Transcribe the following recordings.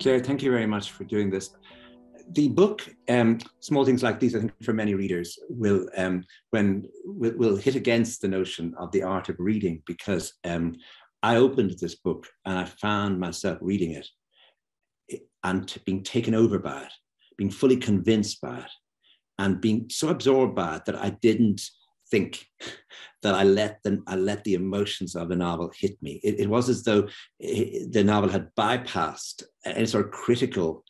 Claire, thank you very much for doing this. The book, Small Things Like These, I think for many readers will hit against the notion of the art of reading, because I opened this book and I found myself reading it and being taken over by it, being fully convinced by it, and being so absorbed by it that I didn't think that I let the emotions of the novel hit me. It was as though the novel had bypassed any sort of critical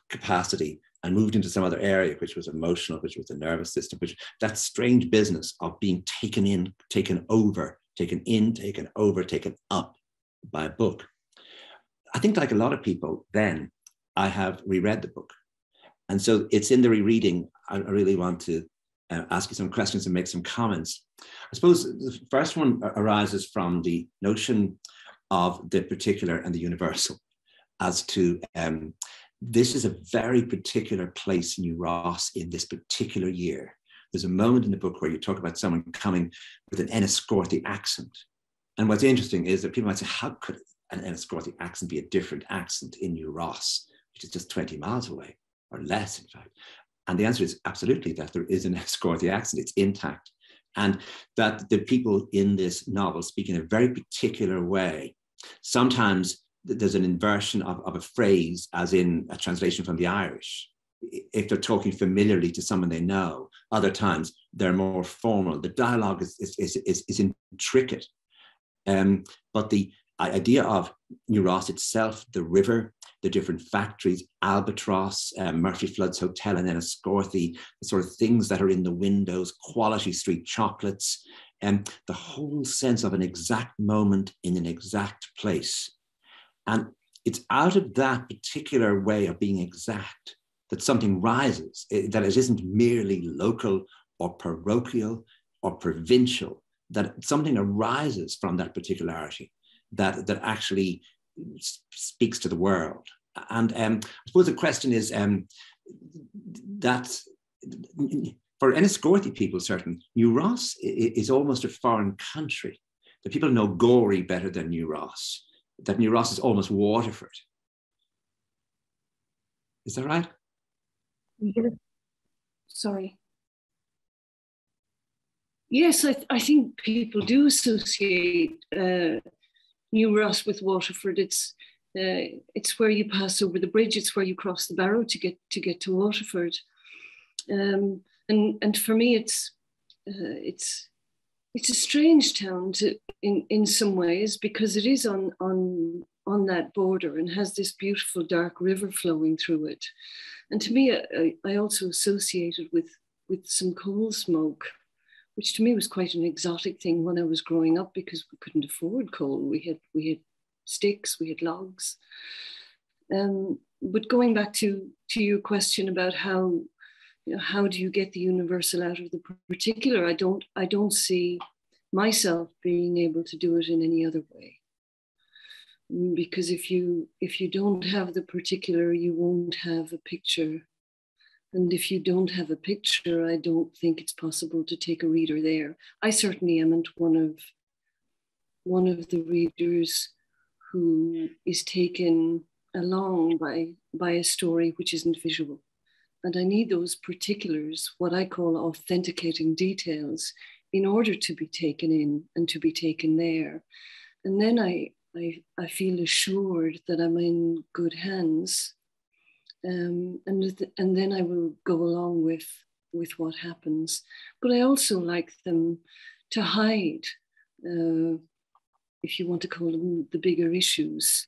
capacity and moved into some other area, which was emotional, which was the nervous system, which that strange business of being taken in, taken over, taken in, taken over, taken up by a book. I think, like a lot of people, then I have reread the book. And so it's in the rereading, I really want to ask you some questions and make some comments. I suppose the first one arises from the notion of the particular and the universal, as to this is a very particular place in New Ross in this particular year. There's a moment in the book where you talk about someone coming with an Enniscorthy accent. And what's interesting is that people might say, how could an Enniscorthy accent be a different accent in New Ross, which is just 20 miles away, or less, in fact? And the answer is absolutely that there is an Enniscorthy accent, it's intact. And that the people in this novel speak in a very particular way. Sometimes there's an inversion of a phrase, as in a translation from the Irish, if they're talking familiarly to someone they know. Other times they're more formal. The dialogue is intricate. But the idea of New Ross itself, the river, the different factories, Albatross, Murphy Flood's Hotel in Enniscorthy, the sort of things that are in the windows, Quality Street chocolates, and the whole sense of an exact moment in an exact place. And it's out of that particular way of being exact that something rises, that it isn't merely local or parochial or provincial, that something arises from that particularity that actually speaks to the world. And I suppose the question is that for Enniscorthy people, certainly, New Ross is almost a foreign country. The people know Gorey better than New Ross, that New Ross is almost Waterford. Is that right? Yeah. Sorry. Yes, I think people do associate New Ross with Waterford. It's where you pass over the bridge. It's where you cross the Barrow to get to Waterford. And for me, it's a strange town in some ways, because it is on that border and has this beautiful dark river flowing through it. And to me, I also associate it with some coal smoke, which to me was quite an exotic thing when I was growing up, because we couldn't afford coal. We had sticks, we had logs. But going back to your question about how do you get the universal out of the particular, I don't see myself being able to do it in any other way. Because if you don't have the particular, you won't have a picture. And if you don't have a picture, I don't think it's possible to take a reader there. I certainly amn't one of the readers who is taken along by a story which isn't visual. And I need those particulars, what I call authenticating details, in order to be taken in and to be taken there. And then I feel assured that I'm in good hands. And then I will go along with what happens. But I also like them to hide, if you want to call them the bigger issues.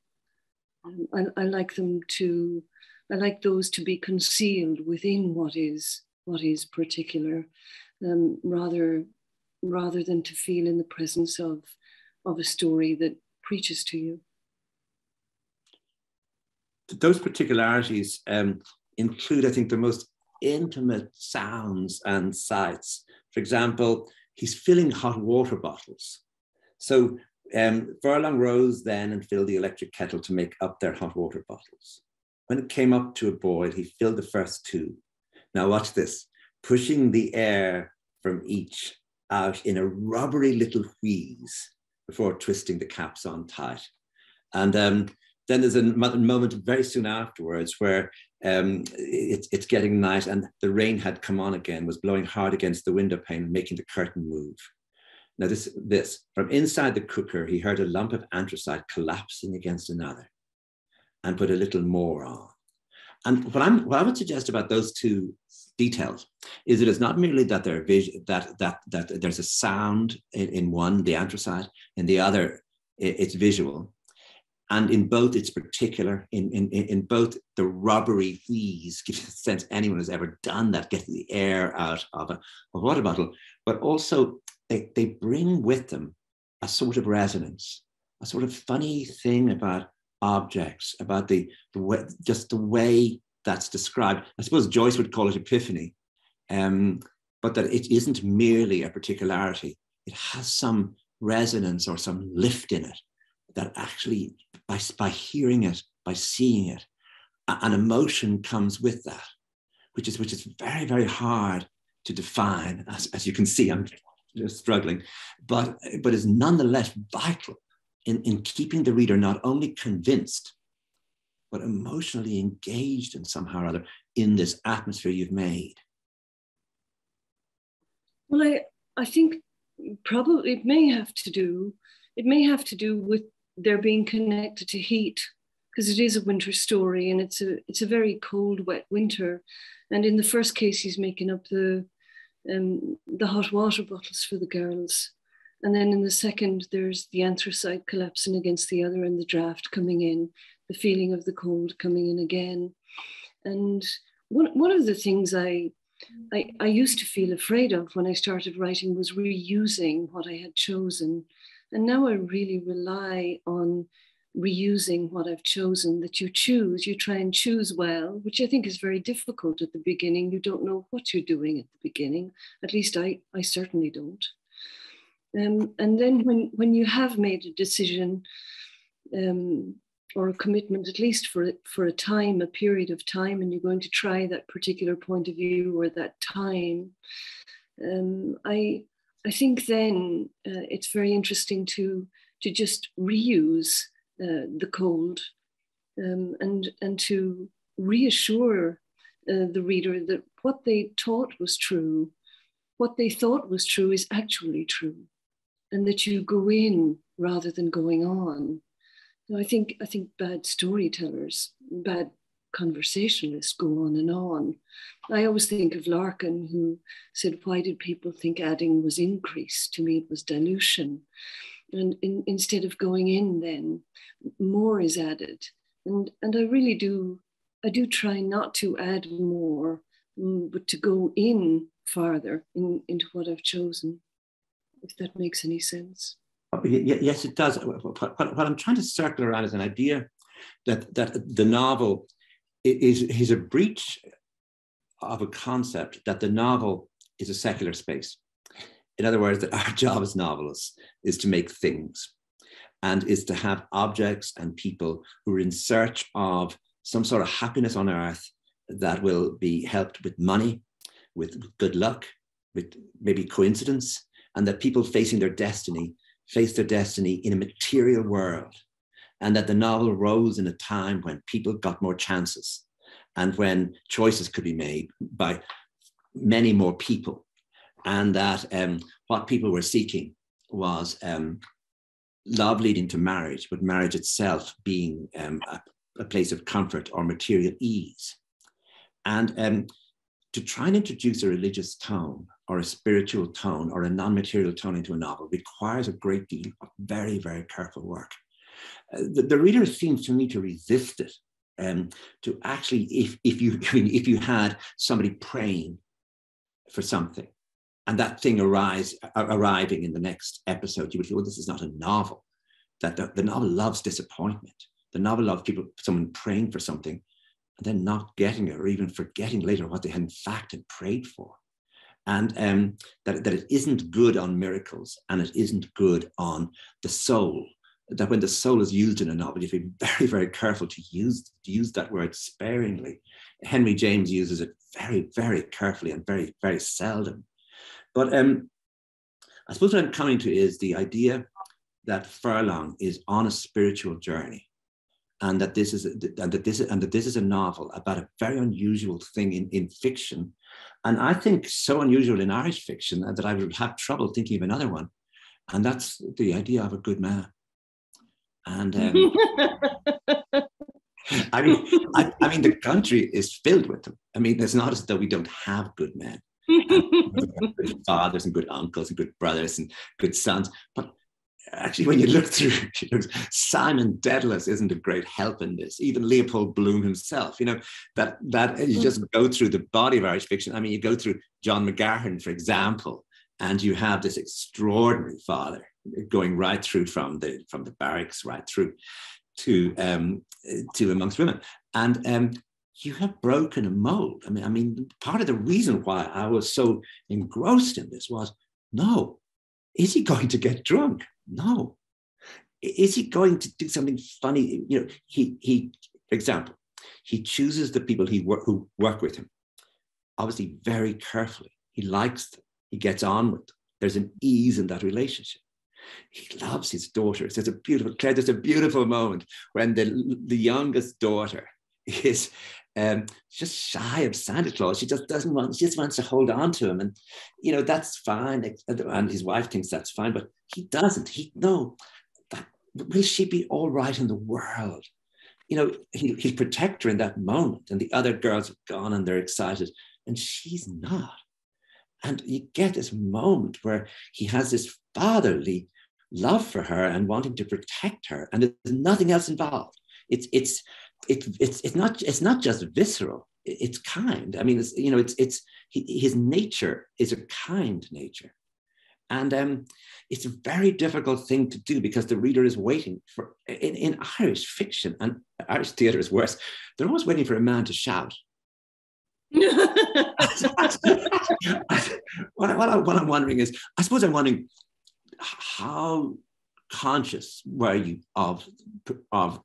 I like those to be concealed within what is particular, rather than to feel in the presence of a story that preaches to you. Those particularities include, I think, the most intimate sounds and sights. For example, he's filling hot water bottles. So Furlong rose then and filled the electric kettle to make up their hot water bottles. When it came up to a boil, he filled the first two. Now watch this, pushing the air from each out in a rubbery little wheeze before twisting the caps on tight. And then there's a moment very soon afterwards where it's getting night and the rain had come on again, was blowing hard against the window pane, making the curtain move. Now this, from inside the cooker, he heard a lump of anthracite collapsing against another and put a little more on. And what I would suggest about those two details is that it's not merely that that there's a sound in one, the anthracite, in the other, it's visual. And in both, it's particular. In both, the rubbery wheeze gives a sense anyone has ever done that, getting the air out of a water bottle. But also, they bring with them a sort of resonance, a sort of funny thing about objects, about the way, just the way that's described. I suppose Joyce would call it epiphany, but that it isn't merely a particularity. It has some resonance or some lift in it that actually, by hearing it, by seeing it, an emotion comes with that, which is very, very hard to define, as you can see. I'm just struggling, but is nonetheless vital in keeping the reader not only convinced, but emotionally engaged in somehow or other in this atmosphere you've made. Well, I think probably it may have to do with their being connected to heat, because it is a winter story and it's a very cold, wet winter. And in the first case, he's making up the hot water bottles for the girls. And then in the second, there's the anthracite collapsing against the other and the draft coming in, the feeling of the cold coming in again. And one of the things I used to feel afraid of when I started writing was reusing what I had chosen. And now I really rely on reusing what I've chosen, that you try and choose well, which I think is very difficult at the beginning. You don't know what you're doing at the beginning. At least I certainly don't. And then when you have made a decision or a commitment, at least for a time, a period of time, and you're going to try that particular point of view or that time, I think then it's very interesting to just reuse the cold and to reassure the reader that what they thought was true is actually true, and that you go in rather than going on. I think bad storytellers, bad conversationalists go on and on. I always think of Larkin, who said, why did people think adding was increase? To me, it was dilution. And instead of going in, then more is added. And I really do try not to add more, but to go in farther into what I've chosen, if that makes any sense. Yes, it does. What I'm trying to circle around is an idea that the novel is a breach of a concept that the novel is a secular space. In other words, that our job as novelists is to make things and is to have objects and people who are in search of some sort of happiness on earth that will be helped with money, with good luck, with maybe coincidence, and that people face their destiny in a material world, and that the novel rose in a time when people got more chances and when choices could be made by many more people, and that what people were seeking was love leading to marriage, but marriage itself being a place of comfort or material ease. And to try and introduce a religious tone or a spiritual tone or a non-material tone into a novel requires a great deal of very, very careful work. The reader seems to me to resist it. To actually, if you had somebody praying for something and that thing arriving in the next episode, you would feel, well, this is not a novel. That the novel loves disappointment. The novel loves someone praying for something and then not getting it, or even forgetting later what they had in fact had prayed for. And that it isn't good on miracles, and it isn't good on the soul. That when the soul is used in a novel, you have to be very, very careful to use that word sparingly. Henry James uses it very, very carefully and very, very seldom. But I suppose what I'm coming to is the idea that Furlong is on a spiritual journey, and that this is a novel about a very unusual thing in fiction, and I think so unusual in Irish fiction that I would have trouble thinking of another one, and that's the idea of a good man. And I mean, the country is filled with them. I mean, it's not as though we don't have good men, and good fathers and good uncles and good brothers and good sons. But actually, when you look through, Simon Dedalus isn't a great help in this. Even Leopold Bloom himself, that you just go through the body of Irish fiction. I mean, you go through John McGahern, for example, and you have this extraordinary father going right through from the barracks right through to amongst women, and you have broken a mold. I mean, part of the reason why I was so engrossed in this was, no, is he going to get drunk? No. Is he going to do something funny? He for example, he chooses the people who work with him, obviously very carefully. He likes them. He gets on with them. There's an ease in that relationship. He loves his daughters. There's a beautiful moment when the youngest daughter is just shy of Santa Claus. She just wants to hold on to him, and that's fine. And his wife thinks that's fine, but he doesn't. Will she be all right in the world? He'll protect her in that moment, and the other girls have gone and they're excited, and she's not. And you get this moment where he has this fatherly love for her and wanting to protect her, and there's nothing else involved. It's not just visceral. It's kind. I mean, his nature is a kind nature, and it's a very difficult thing to do because the reader is waiting for in Irish fiction, and Irish theatre is worse. They're always waiting for a man to shout. What I'm wondering is, I'm wondering, how conscious were you of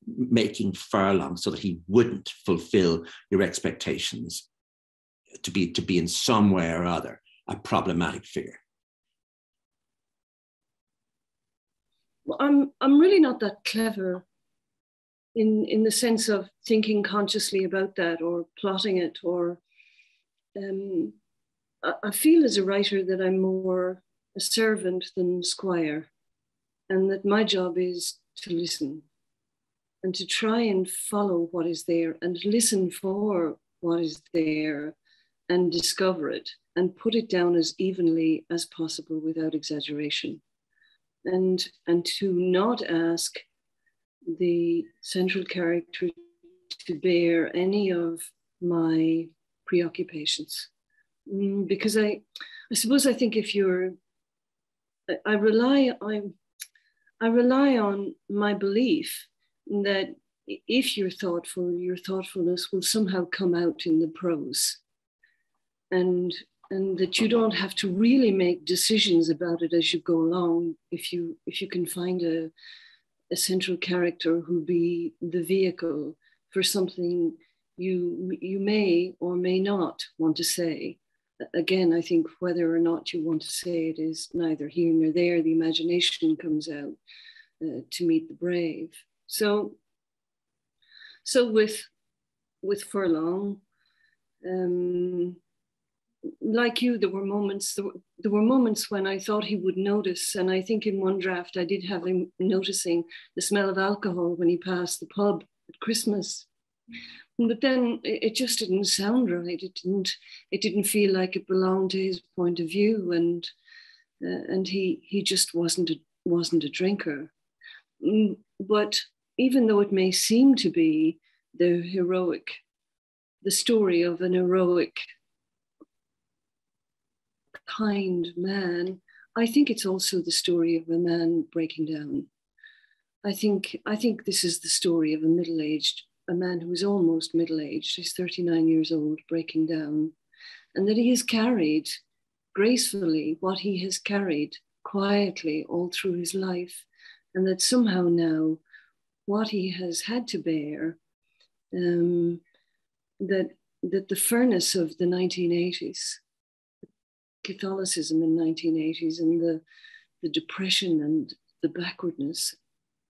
making Furlong so that he wouldn't fulfill your expectations to be in some way or other a problematic figure? Well, I'm really not that clever in the sense of thinking consciously about that or plotting it, or I feel as a writer that I'm more a servant than squire, and that my job is to listen and to try and follow what is there and listen for what is there and discover it and put it down as evenly as possible without exaggeration, and to not ask the central character to bear any of my preoccupations, because I think if I rely on my belief that if you're thoughtful, your thoughtfulness will somehow come out in the prose, and that you don't have to really make decisions about it as you go along. If you can find a central character who be the vehicle for something you may or may not want to say. Again, I think whether or not you want to say it is neither here nor there. The imagination comes out to meet the brave. So with Furlong, like you, there were moments when I thought he would notice, and I think in one draft I did have him noticing the smell of alcohol when he passed the pub at Christmas. But then it just didn't sound right. It didn't feel like it belonged to his point of view, and he just wasn't a drinker. But even though it may seem to be the story of an heroic, kind man, I think it's also the story of a man breaking down. I think this is the story of a man who is almost middle-aged. He's 39 years old, breaking down, and that he has carried gracefully what he has carried quietly all through his life, and that somehow now what he has had to bear, that the furnace of the 1980s, Catholicism in 1980s, and the depression and the backwardness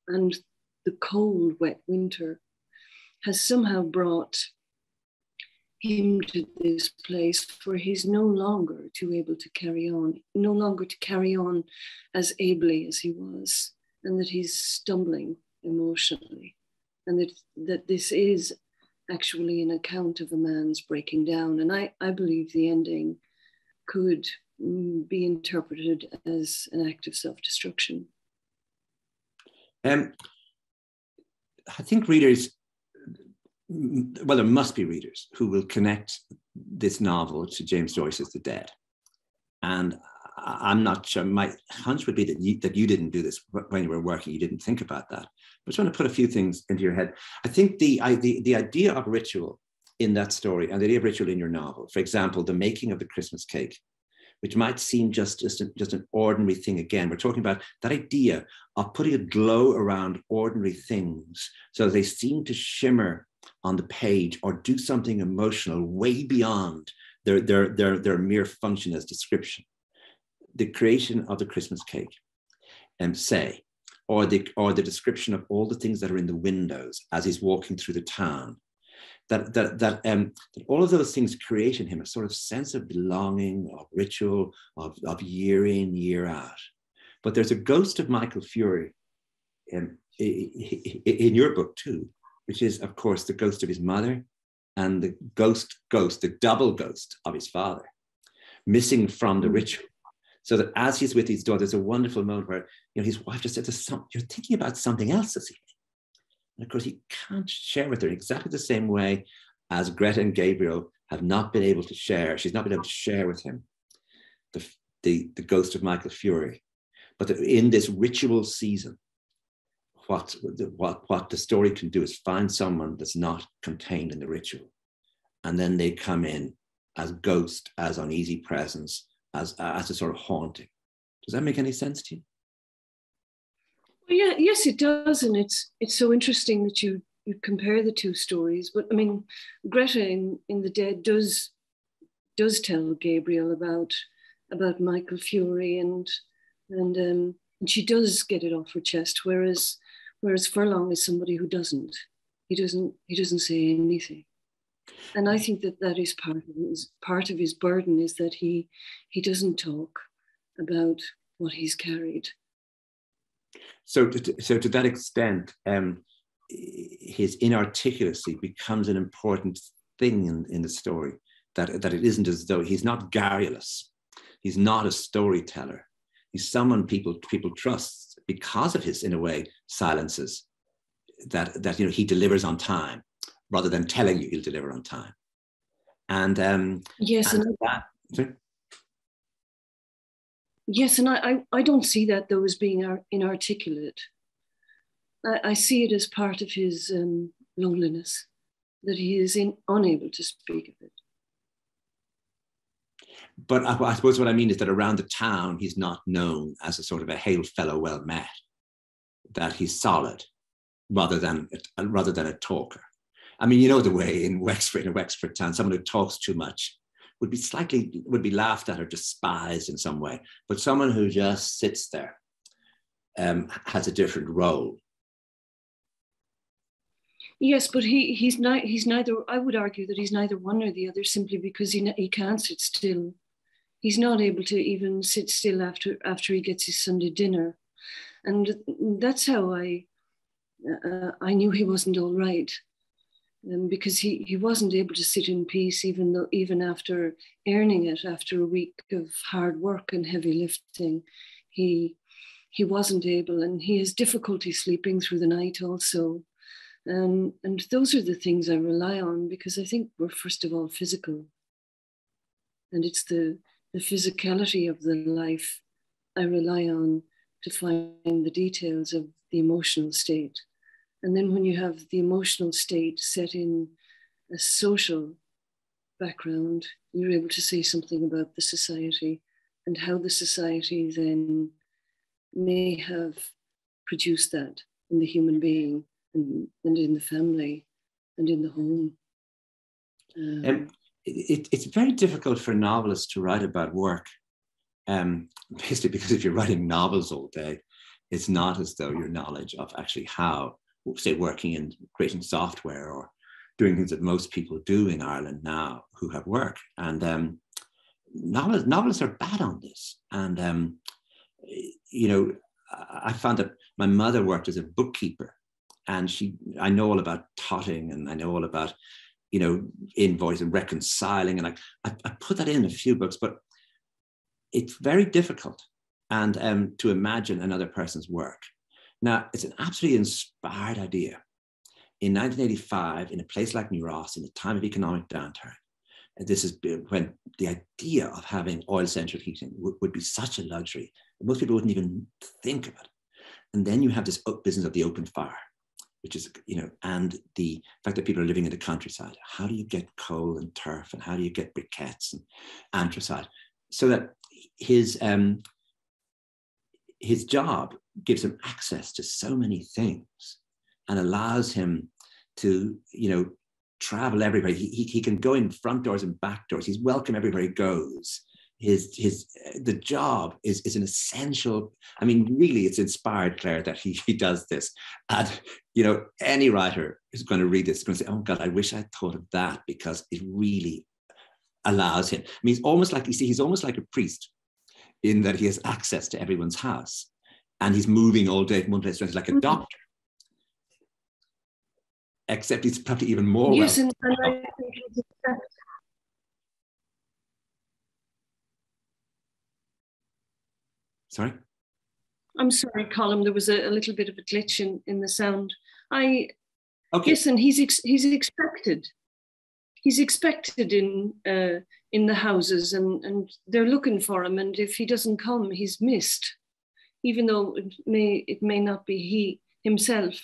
and the cold, wet winter has somehow brought him to this place where he's no longer able to carry on, no longer to carry on as ably as he was, and that he's stumbling emotionally, and that this is actually an account of a man's breaking down. And I believe the ending could be interpreted as an act of self-destruction. I think readers, well, there must be readers who will connect this novel to James Joyce's The Dead. And I'm not sure, my hunch would be that you didn't do this when you were working, you didn't think about that. I just want to put a few things into your head. I think the idea of ritual in that story and the idea of ritual in your novel, for example, the making of the Christmas cake, which might seem just an ordinary thing. Again, we're talking about that idea of putting a glow around ordinary things so they seem to shimmer on the page or do something emotional way beyond their mere function as description. The creation of the Christmas cake, say, or the description of all the things that are in the windows as he's walking through the town, that all of those things create in him a sort of sense of belonging, of ritual, of year in, year out. But there's a ghost of Michael Fury in your book too, which is, of course, the ghost of his mother and the the double ghost of his father, missing from the ritual. So that as he's with his daughter, there's a wonderful moment where, his wife just said, "You're thinking about something else this evening." And of course, he can't share with her in exactly the same way as Greta and Gabriel have not been able to share. She's not been able to share with him the ghost of Michael Fury. But in this ritual season, what the story can do is find someone that's not contained in the ritual. And then they come in as ghost, as uneasy presence, as a sort of haunting. Does that make any sense to you? Well, yeah, yes, it does. And it's so interesting that you compare the two stories. But I mean, Greta in The Dead does tell Gabriel about Michael Fury and she does get it off her chest, whereas Furlong is somebody who doesn't. He doesn't say anything. And I think that is part of his burden, is that he doesn't talk about what he's carried. So to that extent, his inarticulacy becomes an important thing in the story, that it isn't as though he's not garrulous. He's not a storyteller. He's someone people trust because of his, in a way, silences, that he delivers on time, rather than telling you he'll deliver on time. And yes, and yes, and I don't see that though as being inarticulate. I see it as part of his loneliness, that he is unable to speak of it. But I suppose what I mean is that around the town, he's not known as a sort of a hail fellow well met, that he's solid rather than a talker. I mean, the way in a Wexford town, someone who talks too much would be laughed at or despised in some way. But someone who just sits there has a different role. Yes, but he's neither. I would argue that he's neither one nor the other, simply because he can't sit still. He's not able to even sit still after he gets his Sunday dinner, and that's how I knew he wasn't all right. Because he wasn't able to sit in peace, even after earning it, after a week of hard work and heavy lifting, he wasn't able, and he has difficulty sleeping through the night also. And those are the things I rely on, because I think we're first of all physical, and it's the physicality of the life I rely on to find the details of the emotional state. And then when you have the emotional state set in a social background, you're able to say something about the society and how the society then may have produced that in the human being and in the family and in the home. It's very difficult for novelists to write about work, basically because if you're writing novels all day, it's not as though your knowledge of actually how, say, working in creating software or doing things that most people do in Ireland now who have work. And novelists are bad on this. And, you know, I found that my mother worked as a bookkeeper, and I know all about totting, and I know all about, you know, invoice and reconciling. And I put that in a few books, but it's very difficult and to imagine another person's work. Now, it's an absolutely inspired idea. In 1985, in a place like New Ross, in the time of economic downturn, this is when the idea of having oil central heating would be such a luxury. Most people wouldn't even think about it. And then you have this business of the open fire, which is, you know, and the fact that people are living in the countryside. How do you get coal and turf, and how do you get briquettes and anthracite? So that his job gives him access to so many things and allows him to, you know, travel everywhere. He can go in front doors and back doors. He's welcome everywhere he goes. The job is an essential. I mean, really, it's inspired, Claire, that he does this. And, you know, any writer is going to read this is going to say, oh God, I wish I thought of that, because it really allows him. I mean, he's almost like, you see, he's almost like a priest in that he has access to everyone's house, and he's moving all day from one place to another, like a doctor. Except he's probably even more yes, well. And I think Sorry? I'm sorry, Colm, there was a little bit of a glitch in the sound. Okay. Yes, and he's expected. He's expected in the houses, and they're looking for him. And if he doesn't come, he's missed, even though it may not be he himself.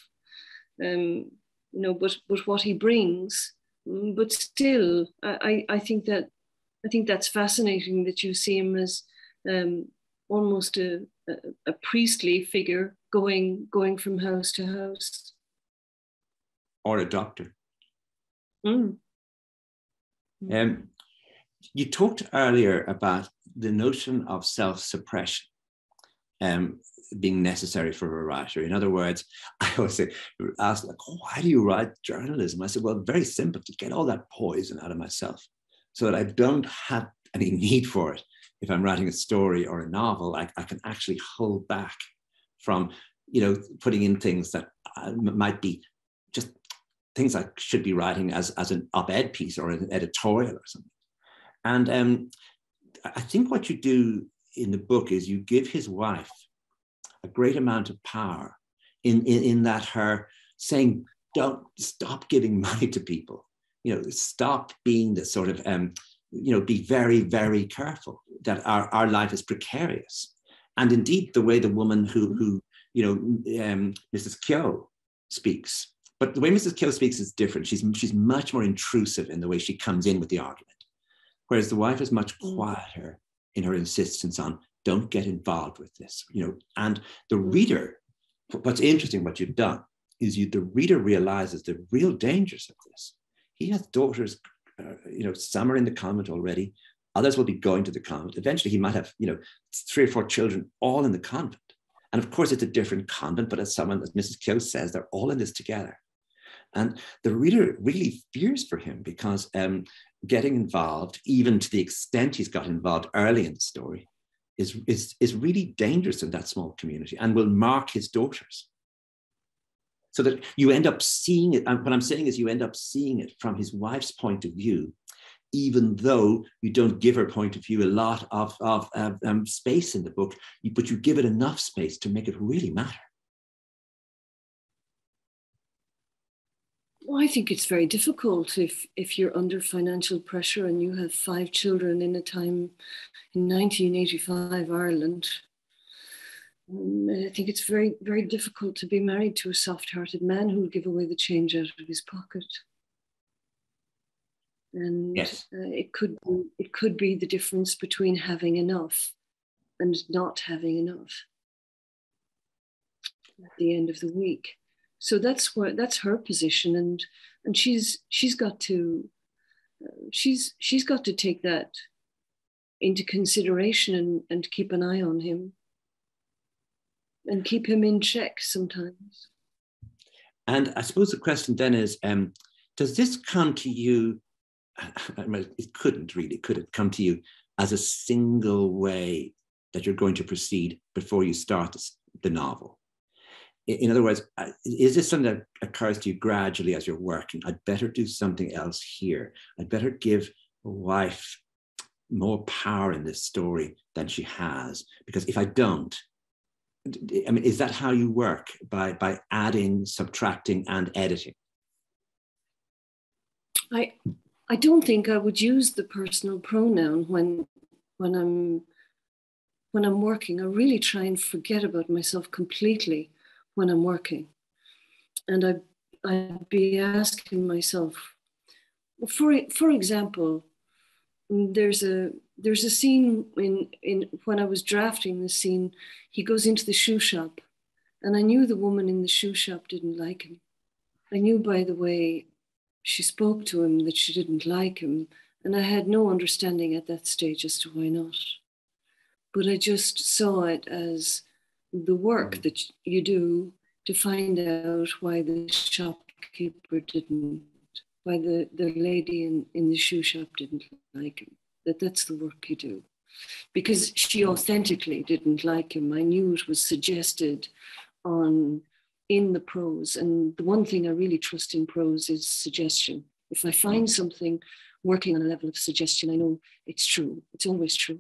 You know, but what he brings. But still, I think that's fascinating that you see him as almost a priestly figure going from house to house. Or a doctor. Mm. You talked earlier about the notion of self-suppression being necessary for a writer. In other words, I always ask, like, why do you write journalism? I said, well, very simple, to get all that poison out of myself so that I don't have any need for it. If I'm writing a story or a novel, I can actually hold back from, you know, putting in things that might be just things I should be writing as an op-ed piece or an editorial or something. And I think what you do in the book is you give his wife a great amount of power in that her saying, don't stop giving money to people, you know, stop being this sort of, you know, be very, very careful that our life is precarious. And indeed, the way the woman who you know, Mrs. Keogh speaks, but the way Mrs. Keogh speaks is different. She's much more intrusive in the way she comes in with the argument, whereas the wife is much quieter in her insistence on don't get involved with this, you know. And the reader, what's interesting, what you've done is the reader realizes the real dangers of this. He has daughters, you know, some are in the convent already, others will be going to the convent. Eventually he might have, you know, 3 or 4 children all in the convent. And of course it's a different convent, but as Mrs. Keogh says, they're all in this together. And the reader really fears for him because getting involved, even to the extent he's got involved early in the story, is really dangerous in that small community and will mark his daughters. So that you end up seeing it, and what I'm saying is you end up seeing it from his wife's point of view, even though you don't give her point of view a lot of space in the book, but you give it enough space to make it really matter. Well, I think it's very difficult if you're under financial pressure and you have 5 children in a time in 1985 Ireland. I think it's very, very difficult to be married to a soft-hearted man who will give away the change out of his pocket. And yes. It could be the difference between having enough and not having enough at the end of the week. So that's her position, and she's got to take that into consideration and keep an eye on him and keep him in check sometimes. And I suppose the question then is, does this come to you? It couldn't really, could it come to you as a single way that you're going to proceed before you start the novel? In other words, is this something that occurs to you gradually as you're working? I'd better do something else here. I'd better give a wife more power in this story than she has, because if I don't, I mean, is that how you work? By adding, subtracting, and editing? I don't think I would use the personal pronoun when I'm working. I really try and forget about myself completely when I'm working, and I'd be asking myself, for example, there's a scene in when I was drafting the scene. He goes into the shoe shop, and I knew the woman in the shoe shop didn't like him. I knew by the way she spoke to him that she didn't like him, and I had no understanding at that stage as to why not. But I just saw it as the work that you do to find out why the shopkeeper didn't, why the lady in the shoe shop didn't like him. That's the work you do. Because she authentically didn't like him. I knew it was suggested in the prose. And the one thing I really trust in prose is suggestion. If I find something working on a level of suggestion, I know it's true. It's always true.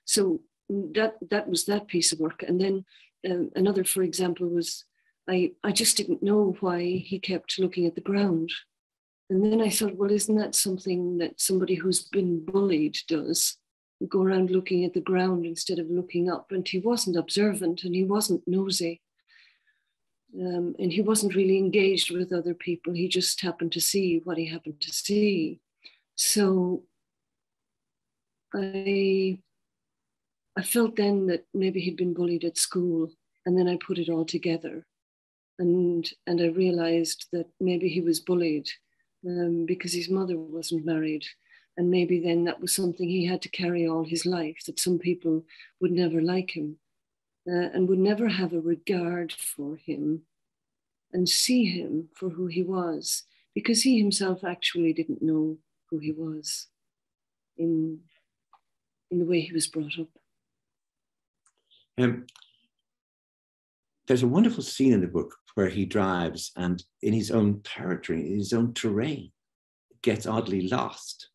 So that was that piece of work. And then another, for example, was I just didn't know why he kept looking at the ground. And then I thought, well, isn't that something that somebody who's been bullied does? Go around looking at the ground instead of looking up. And he wasn't observant and he wasn't nosy. And he wasn't really engaged with other people. He just happened to see what he happened to see. So I felt then that maybe he'd been bullied at school, and then I put it all together. And I realized that maybe he was bullied because his mother wasn't married. And maybe then that was something he had to carry all his life, that some people would never like him and would never have a regard for him and see him for who he was, because he himself actually didn't know who he was in the way he was brought up. There's a wonderful scene in the book where he drives and in his own territory, in his own terrain, gets oddly lost.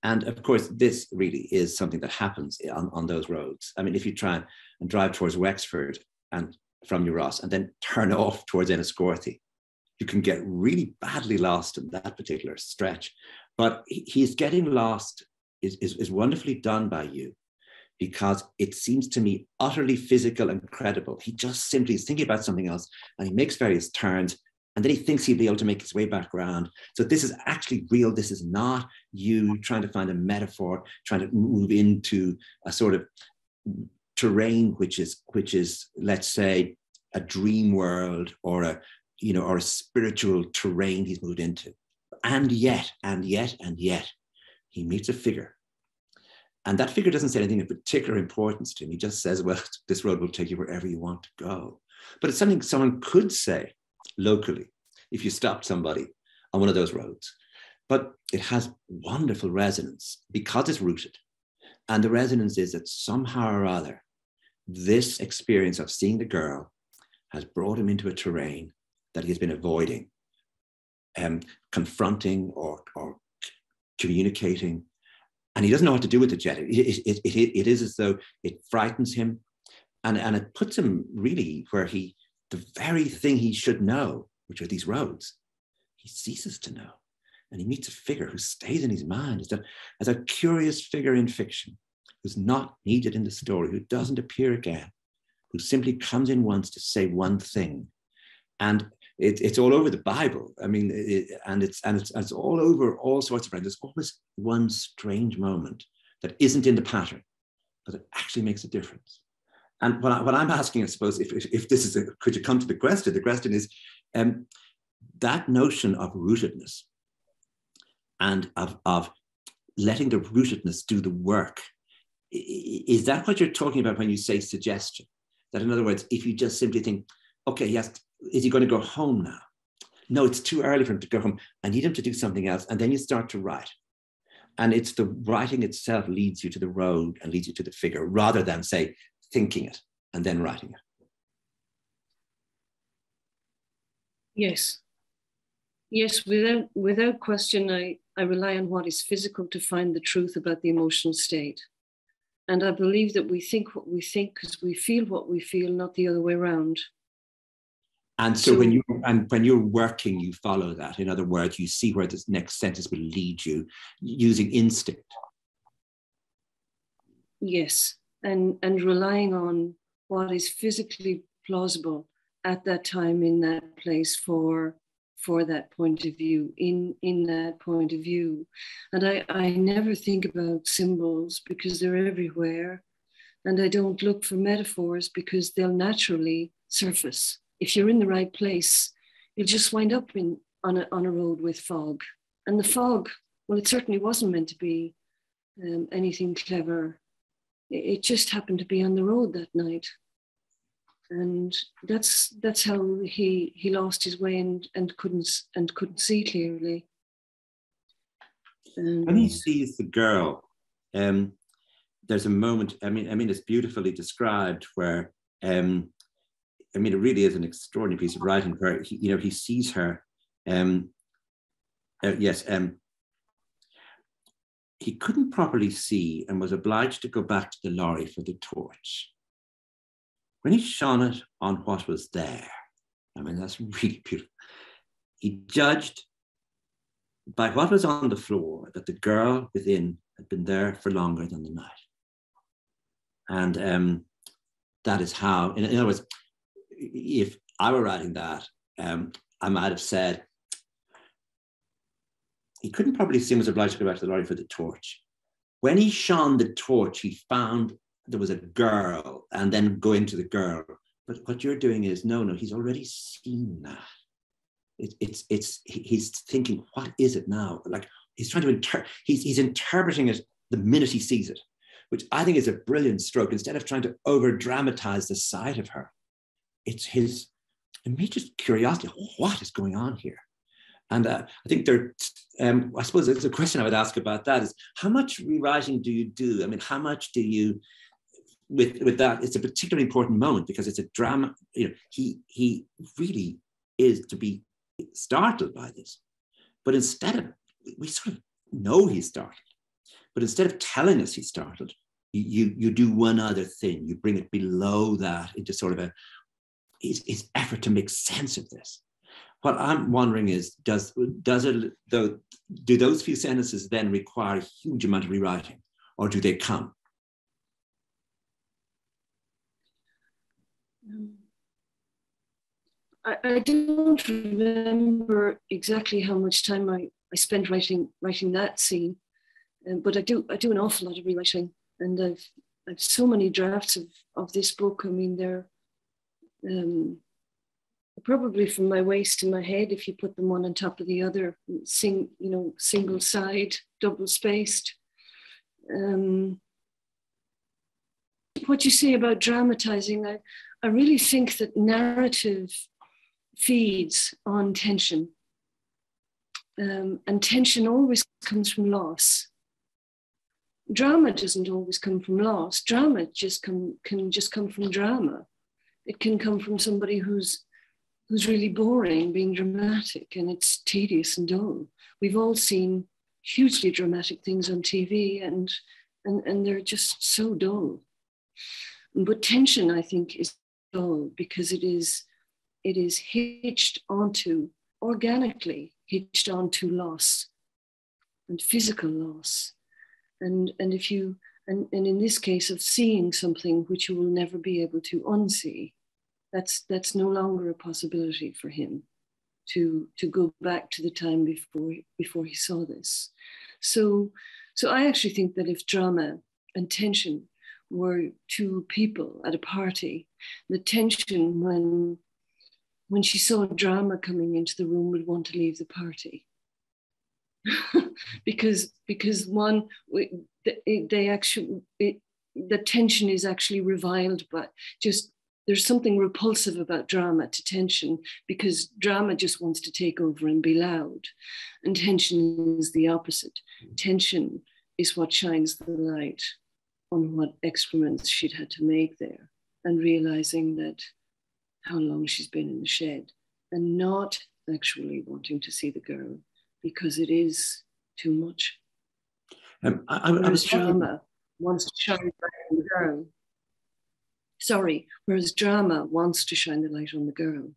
And of course, this really is something that happens on those roads. I mean, if you try and drive towards Wexford and from New Ross and then turn off towards Enniscorthy, you can get really badly lost in that particular stretch. But he's getting lost is wonderfully done by you, because it seems to me utterly physical and credible. He just simply is thinking about something else and he makes various turns and then he thinks he'll be able to make his way back around. So this is actually real. This is not you trying to find a metaphor, trying to move into a sort of terrain which is, let's say, a dream world or a spiritual terrain he's moved into. And yet, he meets a figure. And that figure doesn't say anything of particular importance to him. He just says, well, this road will take you wherever you want to go. But it's something someone could say locally if you stopped somebody on one of those roads. But it has wonderful resonance because it's rooted. And the resonance is that somehow or other, this experience of seeing the girl has brought him into a terrain that he has been avoiding, confronting or communicating. And he doesn't know what to do with it yet. It is as though it frightens him and it puts him really where the very thing he should know, which are these roads, he ceases to know. And he meets a figure who stays in his mind as a curious figure in fiction, who's not needed in the story, who doesn't appear again, who simply comes in once to say one thing. And it's all over the Bible. I mean, it's all over all sorts of things. There's always one strange moment that isn't in the pattern, but it actually makes a difference. And what I'm asking, I suppose, if this is could you come to the question is that notion of rootedness and of letting the rootedness do the work. Is that what you're talking about when you say suggestion? That in other words, if you just simply think, okay, yes, is he going to go home now? no, it's too early for him to go home. I need him to do something else. And then you start to write. And it's the writing itself leads you to the road and leads you to the figure, rather than, say, thinking it and then writing it. Yes. Yes, without question, I rely on what is physical to find the truth about the emotional state. And I believe that we think what we think because we feel what we feel, not the other way around. And so when you're working, you follow that. In other words, you see where this next sentence will lead you using instinct. Yes, and relying on what is physically plausible at that time in that place for that point of view, in that point of view. And I never think about symbols because they're everywhere. And I don't look for metaphors because they'll naturally surface. If you're in the right place, you'll just wind up on a road with fog. And the fog, well, it certainly wasn't meant to be anything clever. It just happened to be on the road that night. And that's how he lost his way and couldn't see clearly. When he sees the girl, there's a moment. I mean, it's beautifully described where, it really is an extraordinary piece of writing where he sees her. He couldn't properly see and was obliged to go back to the lorry for the torch. When he shone it on what was there, that's really beautiful. He judged by what was on the floor that the girl within had been there for longer than the night. And that is how, in other words, if I were writing that, I might have said, he couldn't probably see and was obliged to go back to the lorry for the torch. When he shone the torch, he found there was a girl, and then go into the girl. But what you're doing is, no, he's already seen that. He's thinking, what is it now? Like he's trying to he's interpreting it the minute he sees it, which I think is a brilliant stroke. Instead of trying to over dramatize the sight of her, it's his immediate curiosity. What is going on here? And I think I suppose there's a question I would ask about that is, how much rewriting do you do? How much do you, with that, it's a particularly important moment because it's a drama. He really is to be startled by this. But instead of, we sort of know he's startled, but instead of telling us he's startled, you do one other thing. You bring it below that into sort of his effort to make sense of this. What I'm wondering is, do those few sentences then require a huge amount of rewriting, or do they come? I don't remember exactly how much time I spent writing that scene, but I do an awful lot of rewriting, and I've so many drafts of this book. They're probably from my waist to my head, if you put them one on top of the other, single side, double spaced. What you say about dramatizing, I really think that narrative feeds on tension. And tension always comes from loss. Drama doesn't always come from loss. Drama can just come from drama. It can come from somebody who's really boring, being dramatic, and it's tedious and dull. We've all seen hugely dramatic things on TV, and they're just so dull. But tension, I think, is dull because it is organically hitched onto loss and physical loss. And in this case of seeing something which you will never be able to unsee, that's no longer a possibility for him to go back to the time before he saw this. So I actually think that if drama and tension were two people at a party, the tension when she saw drama coming into the room would want to leave the party. because one, the tension is actually reviled, but just there's something repulsive about drama to tension, because drama just wants to take over and be loud. And tension is the opposite. Tension is what shines the light on what excrements she'd had to make there, and realizing that how long she's been in the shed, and not actually wanting to see the girl because it is too much. Whereas drama wants to shine the light on the girl. Whereas drama wants to shine the light on the girl.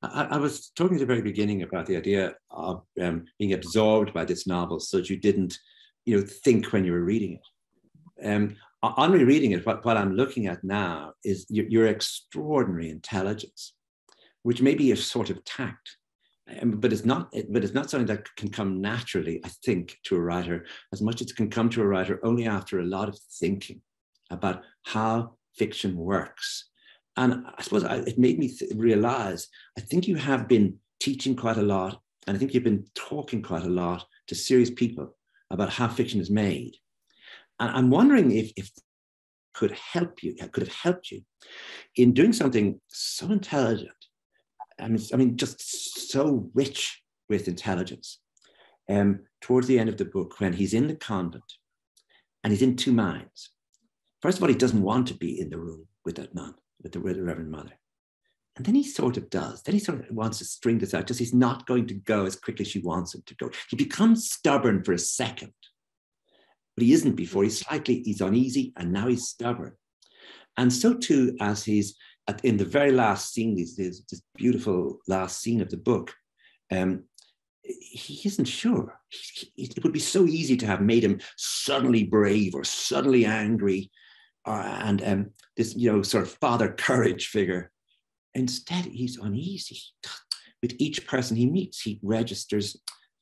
I was talking at the very beginning about the idea of being absorbed by this novel so that you didn't, think when you were reading it. On rereading it, what I'm looking at now is your extraordinary intelligence, which may be a sort of tact, but it's not something that can come naturally, I think, to a writer, as much as it can come to a writer only after a lot of thinking about how fiction works. And I suppose it made me realize, I think you have been teaching quite a lot, and I think you've been talking quite a lot to serious people about how fiction is made. And I'm wondering if could have helped you in doing something so intelligent. I mean, just so rich with intelligence. Towards the end of the book, when he's in the convent and he's in two minds. First of all, he doesn't want to be in the room with that nun, with the Reverend Mother. And then he sort of does. Then he sort of wants to string this out, just he's not going to go as quickly as she wants him to go. He becomes stubborn for a second, but he isn't before. He's uneasy, and now he's stubborn. And so too, as he's in the very last scene, this beautiful last scene of the book, he isn't sure. It would be so easy to have made him suddenly brave or suddenly angry, and this, sort of father courage figure. Instead, he's uneasy. With each person he meets, he registers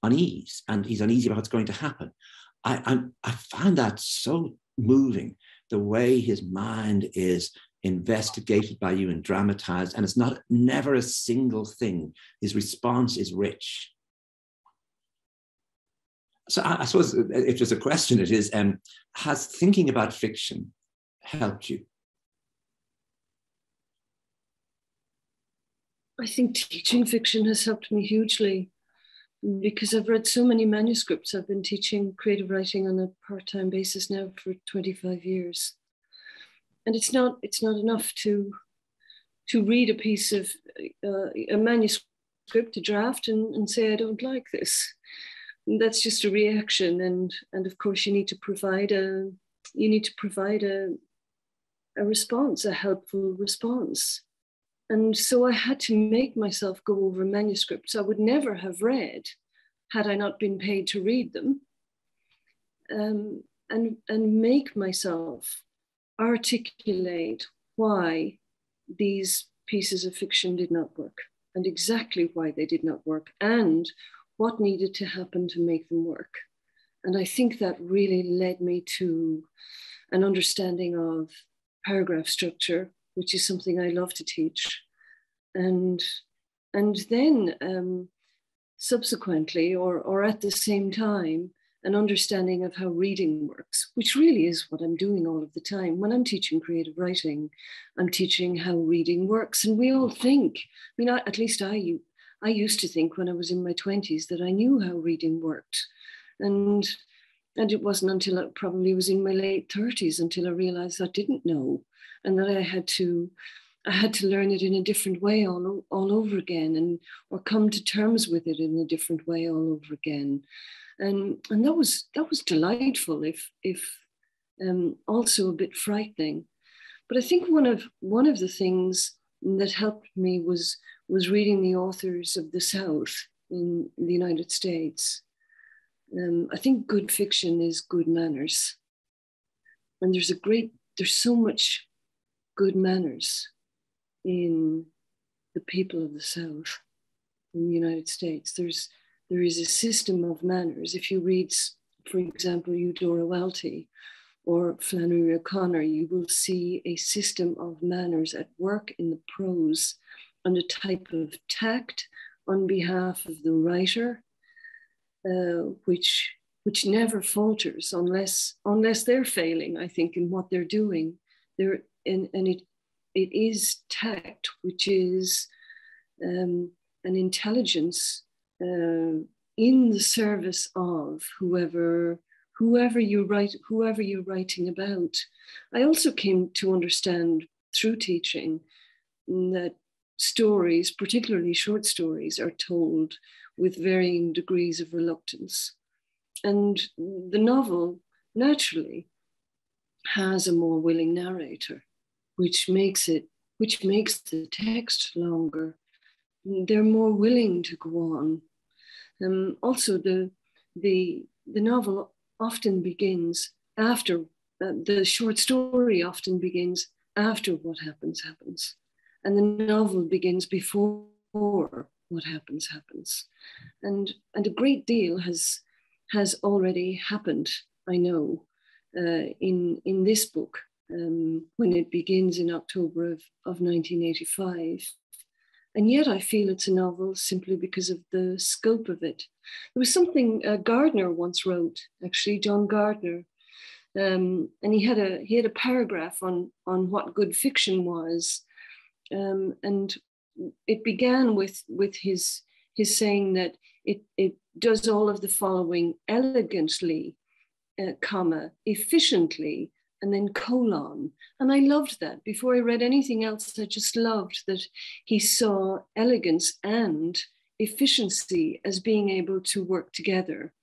unease, and he's uneasy about what's going to happen. I find that so moving, the way his mind is investigated by you and dramatized, and it's never a single thing. His response is rich. So I suppose if there's a question, it is, has thinking about fiction helped you? I think teaching fiction has helped me hugely, because I've read so many manuscripts. I've been teaching creative writing on a part-time basis now for 25 years. And it's not enough to read a piece of a manuscript, a draft, and say, I don't like this. And that's just a reaction. And of course you need to provide a response, a helpful response. And so I had to make myself go over manuscripts I would never have read had I not been paid to read them, and make myself articulate why these pieces of fiction did not work, and exactly why they did not work, and what needed to happen to make them work. And I think that really led me to an understanding of paragraph structure, which is something I love to teach. And then subsequently, or at the same time, an understanding of how reading works, which really is what I'm doing all of the time. When I'm teaching creative writing, I'm teaching how reading works. And we all think, at least I used to think when I was in my 20s that I knew how reading worked. And it wasn't until I probably was in my late 30s until I realized I didn't know, and that I had to learn it in a different way all over again, or come to terms with it in a different way all over again. And that was delightful, if also a bit frightening. But I think one of the things that helped me was reading the authors of the South in the United States. I think good fiction is good manners, and there's so much good manners in the people of the South in the United States. There is a system of manners. If you read, for example, Eudora Welty or Flannery O'Connor, you will see a system of manners at work in the prose, and a type of tact on behalf of the writer, which never falters unless they're failing, I think, in what they're doing. it is tact, which is an intelligence in the service of whoever you're writing about. I also came to understand through teaching that stories, particularly short stories, are told with varying degrees of reluctance. And the novel naturally has a more willing narrator, which makes the text longer. They're more willing to go on. Also, the novel often begins after, the short story often begins after what happens. And the novel begins before what happens. And a great deal has already happened, I know, in this book, when it begins in October of 1985. And yet I feel it's a novel simply because of the scope of it. There was something Gardner once wrote, actually, John Gardner, and he had a paragraph on what good fiction was, and it began with his saying that it does all of the following elegantly, comma, efficiently, and then colon. And I loved that. Before I read anything else, I just loved that he saw elegance and efficiency as being able to work together.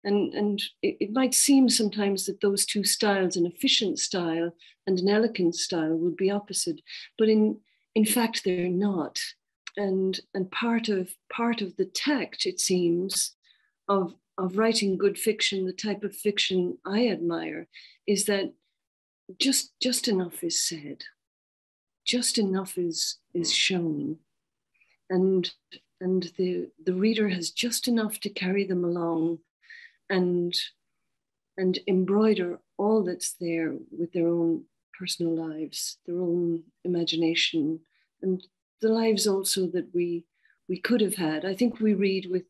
And it might seem sometimes that those two styles, an efficient style and an elegant style, would be opposite, but in fact they're not. And part of the tact, it seems, of writing good fiction, the type of fiction I admire, is that just enough is said, just enough is shown, and the reader has just enough to carry them along and embroider all that's there with their own personal lives, their own imagination, and the lives also that we could have had. I think we read with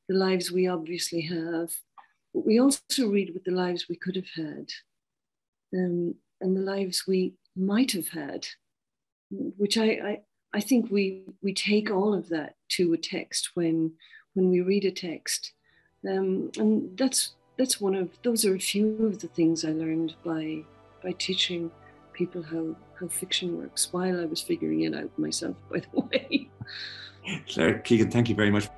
the lives we obviously have, but we also read with the lives we could have had, and the lives we might have had, which I think we take all of that to a text when we read a text. And that's one of, those are a few of the things I learned by teaching people how fiction works while I was figuring it out myself, by the way. Claire Keegan, thank you very much.